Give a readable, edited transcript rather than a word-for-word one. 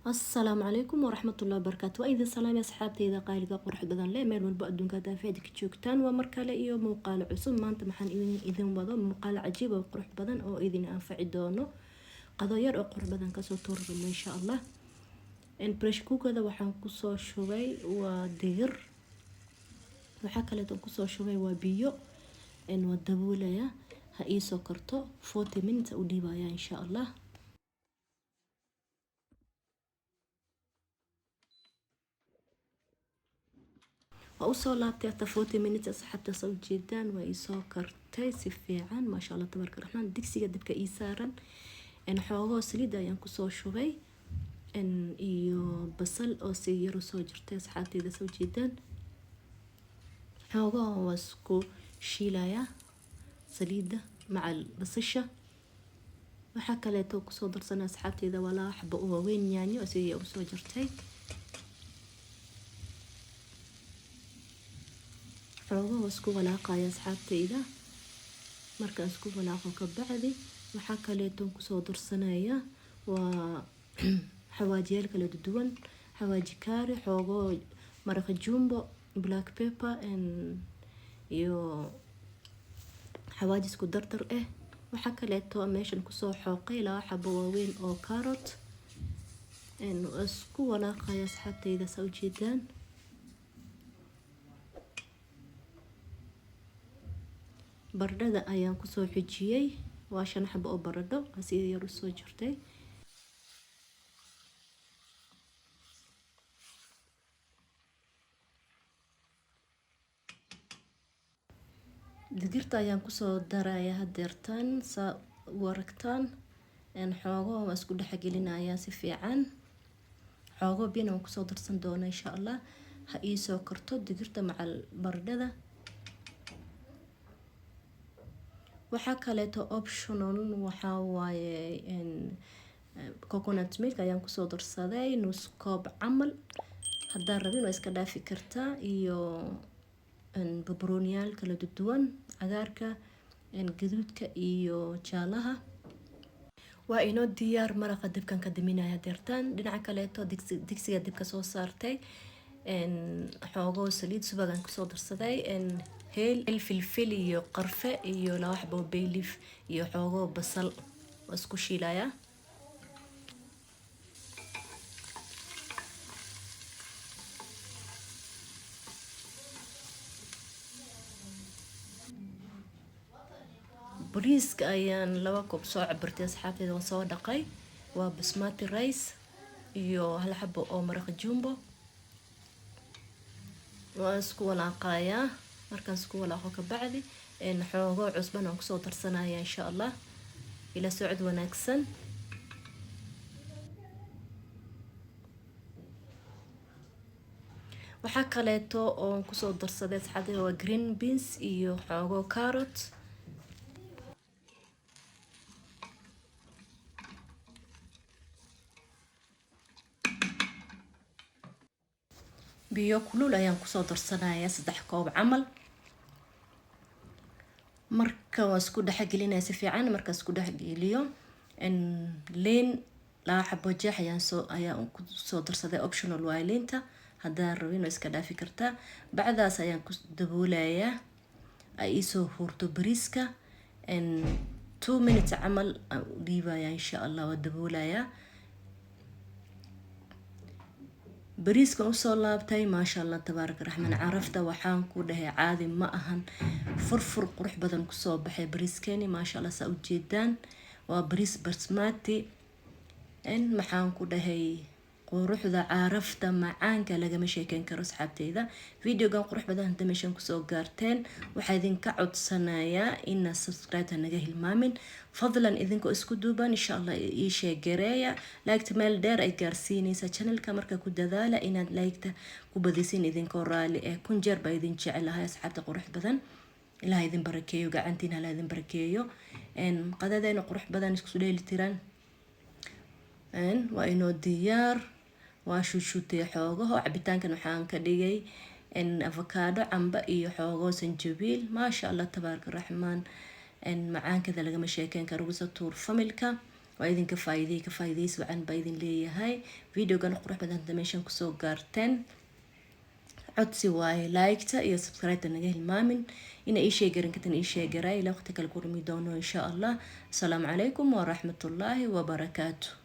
السلام عليكم ورحمة الله وبركاته. وإذا سلام يا صحابتي إذا قايلة قرح بدن لا ميل والبا أدونك دافعدك جوجتان ومركالة إيو موقال عصم ما أنت محن إذن وضو موقال عجيب وقرح بدن أو إذن أنفع دونه قضاير أو قرح بدن كسو تورب إن شاء الله. إن بريشكو كذا وحن كسو شوي ودير وحكا لتن كسو شوي وبيو إن ودبولة يا هايسو كرتو 40 minutes وديبايا إن شاء الله. وأوصل لابتي 40 minutes حتى صوت جدا وإيسو كرتي سفيعا ما شاء الله تبارك الرحمن. ديكسي قدبك إيسارا إن حوغو سليدا ينكسو شوي إن إيو بصل أو سيرو سو جرتي صحابتي إذا سو جدا حوغو واسكو شيلايا سليدة مع البصشة وحكا ليتو كسو درسنا صحابتي إذا ولا حبا وين يعني وسيرو سو جرتي xoogo isku walaaqaya asxaabtayda markaan isku walaaqo ka bacdi waxa kale toon ku soo darsanaya waa xawaajiyal kala duwan xawaaji kaari xoogo maraq jumbo black pepper iyo xawaaji isku dardar waxa kale too meeshan ku soo xooqay la xabo waaweyn oo carrot isku walaaqaya asxaabtayda soo jeedaan baradhada ayaan ku soo xijiyay waa 5 xabo oo baradho asii yar soo jirtay digirta ayaan ku soo daraya hadeertan sa waragtaan xoogo waa isku dhaxgelinaya si fiican xoogo biyo aan ku soo darsan doona insha Allah ha ii soo karto digirta macal baradhada waxa kale too optional waxa waaye coconut milk ayaan ku soo darsaday nus koob camal haddii rabin waa iska dhaafi kartaa iyo barbarooniyaal kala duwan cagaarka gaduudka iyo jaalaha waa inoo diyaar maraqa dabkan ka diminaya deertaan dhinaca kale too digsiga dabka soo saartay xoogo saliid subagan ku soo darsaday heel filfil iyo qarfe iyo laba xabo bay leaf iyo xoogo basal isku shiilaya bariiska ayaan 2 koob soo cabirtay asxaabtayda waan soo dhaqay waa basmati rice iyo hal xabo oo maraq jumbo waa isku walaaqaya markaan isku walaaqo ka bacdi xoogo cusbana aan ku soo darsanaya insha Allah ila socod wanaagsan waxa kale too oo ku soo darsaday asxaabtayda waa green beans iyo xoogo carrot biyo kulul ayaan ku soo darsanaya 3 koob camal marka waa isku dhaxgelinaya si fiican marka isku dhaxgeliyo leen la xabo jeex ayaan ku soo darsaday optional waa leenta haddii rabin iska dhaafi kartaa bacdaas ayaan ku daboolaya ay soo hurto bariiska 2 minutes camal dhiibaya insha Allah waa daboolaya bariiska u soo laabtay ma sha Allah tabaarak rahman carafta waxaan ku dhahay caadi ma ahan furfur qurux badan ku soo baxay bariiskani ma sha Allah sa u jeedaan waa bariis basmati maxaan ku dhahay quruxda carafta macaanka laga ma sheekan karo asxaabtayda videogan qurux badan hadda meeshan ku soo gaarteen waxa idinka codsanayaa in subscribe naga hilmaamin fadlan idinko isku duuban insha Allah ii sheegareeya like meel dheer ay gaarsiinaysa channelka marka ku dadaala inaad like ku badisin idinko raali kun jeer ba idin jecelahay asxaabta qurux badan ilaahay idin barakeeyo gacantiina la idin barakeeyo qadadeena qurux badan isku dheeli tiran waa inoo diyaar waa shushutay xoogaho cabitaankan waxaan ka dhigay avocado camba iyo xoogo sanjabiil ma sha Allah tabaarak rahman macaankada laga ma sheekan karo wasa tuur familka وإذن كفايديس وعن بايدن لي هاي فيديو كان قروح بدن دمشن كسو قارتين codsi waaye like-ta iyo subscribe-ta naga hilmaamin ina ii sheegarin katan ii sheegaray ila waqti kale ku rumi doono insha Allah. Assalaamu calaykum wa rahmatullaahi wa barakaatuh.